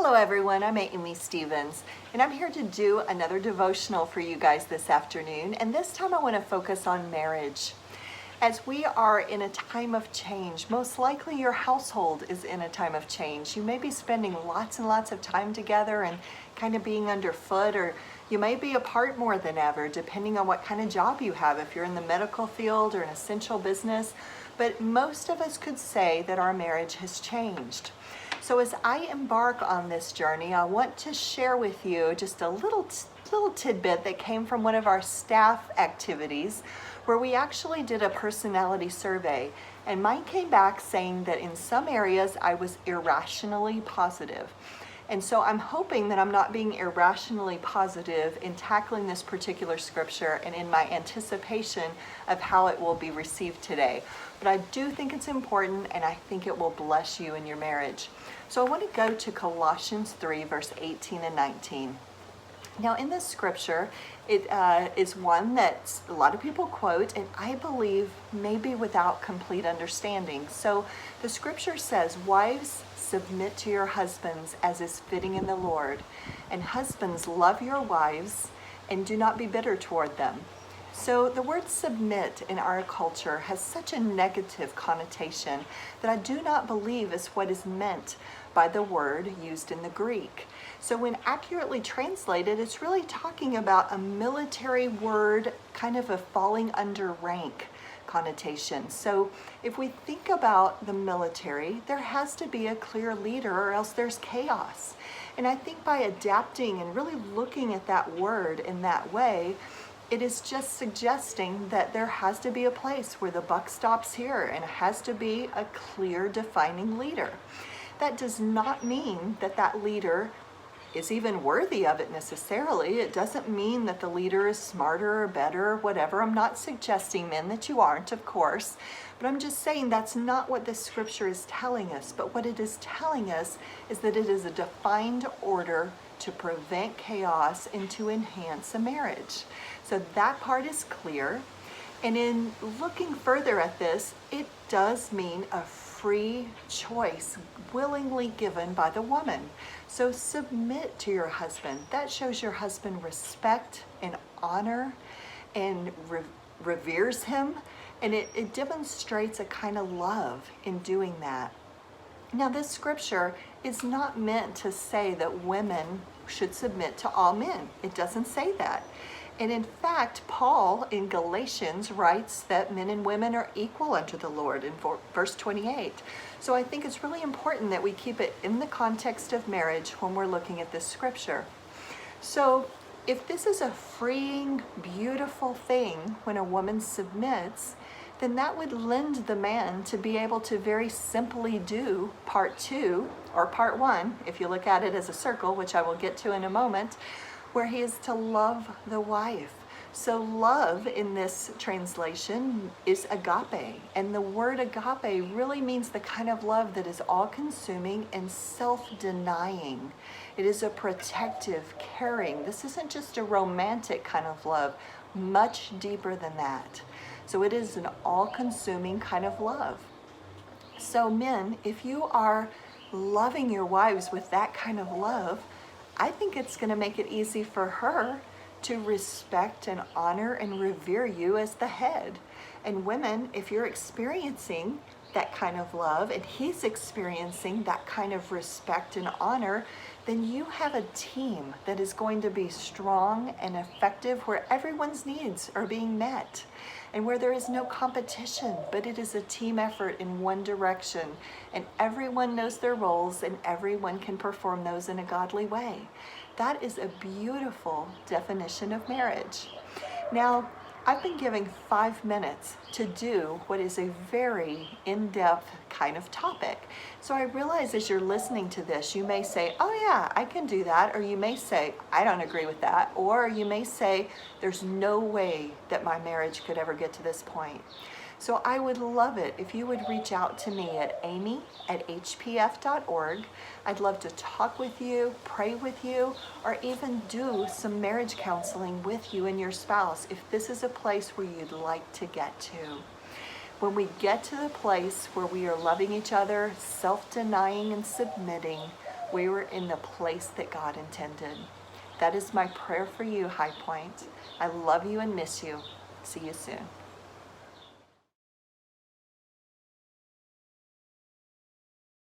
Hello everyone, I'm Amy Stevens, and I'm here to do another devotional for you guys this afternoon, and this time I want to focus on marriage. As we are in a time of change, most likely your household is in a time of change. You may be spending lots and lots of time together and kind of being underfoot, or you may be apart more than ever, depending on what kind of job you have, if you're in the medical field or an essential business. But most of us could say that our marriage has changed. So as I embark on this journey, I want to share with you just a little tidbit that came from one of our staff activities where we actually did a personality survey. And mine came back saying that in some areas I was irrationally positive. And so I'm hoping that I'm not being irrationally positive in tackling this particular scripture and in my anticipation of how it will be received today. But I do think it's important, and I think it will bless you in your marriage. So I want to go to Colossians 3, verse 18 and 19. Now in this scripture, it is one that a lot of people quote, and I believe maybe without complete understanding. So the scripture says, "Wives, submit to your husbands as is fitting in the Lord. And husbands, love your wives and do not be bitter toward them." So the word submit in our culture has such a negative connotation that I do not believe is what is meant by the word used in the Greek. So when accurately translated, it's really talking about a military word, kind of a falling under rank connotation. So if we think about the military, there has to be a clear leader or else there's chaos. And I think by adapting and really looking at that word in that way, it is just suggesting that there has to be a place where the buck stops here and it has to be a clear defining leader. That does not mean that that leader is even worthy of it necessarily. It doesn't mean that the leader is smarter or better or whatever. I'm not suggesting, men, that you aren't, of course, but I'm just saying that's not what this scripture is telling us. But what it is telling us is that it is a defined order to prevent chaos and to enhance a marriage. So that part is clear. And in looking further at this, it does mean a free choice willingly given by the woman. So submit to your husband. That shows your husband respect and honor and reveres him. And it demonstrates a kind of love in doing that. Now, this scripture is not meant to say that women should submit to all men. It doesn't say that. And in fact, Paul in Galatians writes that men and women are equal unto the Lord in verse 28. So I think it's really important that we keep it in the context of marriage when we're looking at this scripture. So if this is a freeing, beautiful thing when a woman submits, then that would lend the man to be able to very simply do part 2 or part 1, if you look at it as a circle, which I will get to in a moment, where he is to love the wife. So love in this translation is agape. And the word agape really means the kind of love that is all-consuming and self-denying. It is a protective, caring. This isn't just a romantic kind of love, much deeper than that. So it is an all-consuming kind of love. So men, if you are loving your wives with that kind of love, I think it's going to make it easy for her to respect and honor and revere you as the head. And women, if you're experiencing that kind of love and he's experiencing that kind of respect and honor, then you have a team that is going to be strong and effective, where everyone's needs are being met and where there is no competition, but it is a team effort in one direction, and everyone knows their roles and everyone can perform those in a godly way. That is a beautiful definition of marriage. Now, I've been giving 5 minutes to do what is a very in-depth kind of topic. So I realize as you're listening to this, you may say, "Oh yeah, I can do that." Or you may say, "I don't agree with that." Or you may say, "There's no way that my marriage could ever get to this point." So I would love it if you would reach out to me at amy@hpf.org. I'd love to talk with you, pray with you, or even do some marriage counseling with you and your spouse if this is a place where you'd like to get to. When we get to the place where we are loving each other, self-denying and submitting, we were in the place that God intended. That is my prayer for you, High Point. I love you and miss you. See you soon.